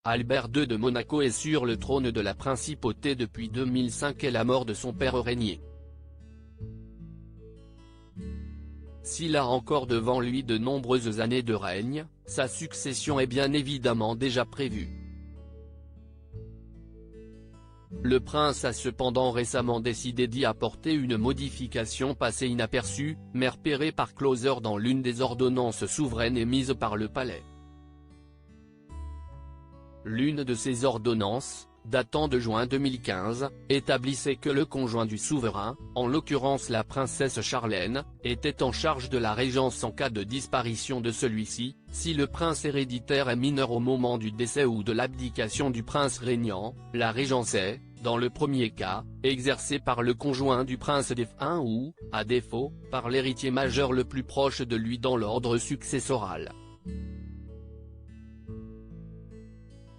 Albert II de Monaco est sur le trône de la principauté depuis 2005 et la mort de son père régné. S'il a encore devant lui de nombreuses années de règne, sa succession est bien évidemment déjà prévue. Le prince a cependant récemment décidé d'y apporter une modification passée inaperçue, mais repérée par Closer dans l'une des ordonnances souveraines émises par le palais. L'une de ces ordonnances, datant de juin 2015, établissait que le conjoint du souverain, en l'occurrence la princesse Charlène, était en charge de la régence en cas de disparition de celui-ci, si le prince héréditaire est mineur au moment du décès ou de l'abdication du prince régnant. La régence est, dans le premier cas, exercée par le conjoint du prince défunt ou, à défaut, par l'héritier majeur le plus proche de lui dans l'ordre successoral.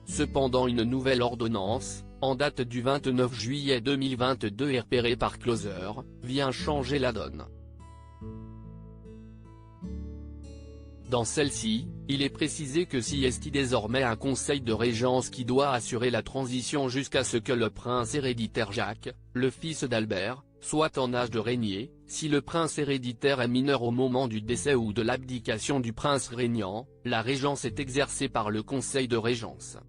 Cependant une nouvelle ordonnance, en date du 29 juillet 2022 et repérée par Closer, vient changer la donne. Dans celle-ci, il est précisé que s'il est désormais un conseil de régence qui doit assurer la transition jusqu'à ce que le prince héréditaire Jacques, le fils d'Albert, soit en âge de régner, si le prince héréditaire est mineur au moment du décès ou de l'abdication du prince régnant, la régence est exercée par le conseil de régence.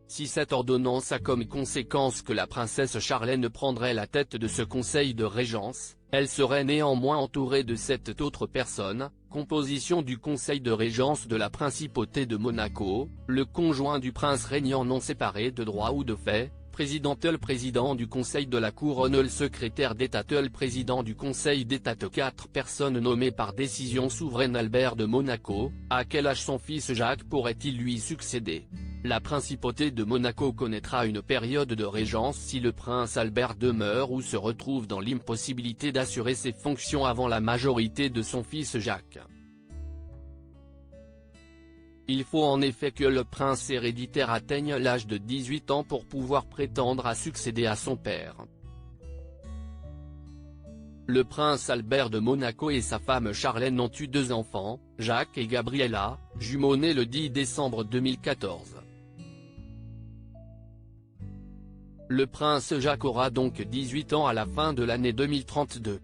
Si cette ordonnance a comme conséquence que la princesse Charlène prendrait la tête de ce conseil de régence, elle serait néanmoins entourée de 7 autres personnes, composition du conseil de régence de la principauté de Monaco, le conjoint du prince régnant non séparé de droit ou de fait, le président du conseil de la couronne, le secrétaire d'État, le président du conseil d'État, 4 personnes nommées par décision souveraine. Albert de Monaco, à quel âge son fils Jacques pourrait-il lui succéder? La principauté de Monaco connaîtra une période de régence si le prince Albert demeure ou se retrouve dans l'impossibilité d'assurer ses fonctions avant la majorité de son fils Jacques. Il faut en effet que le prince héréditaire atteigne l'âge de 18 ans pour pouvoir prétendre à succéder à son père. Le prince Albert de Monaco et sa femme Charlène ont eu 2 enfants, Jacques et Gabriella, jumeaux nés le 10 décembre 2014. Le prince Jacques aura donc 18 ans à la fin de l'année 2032.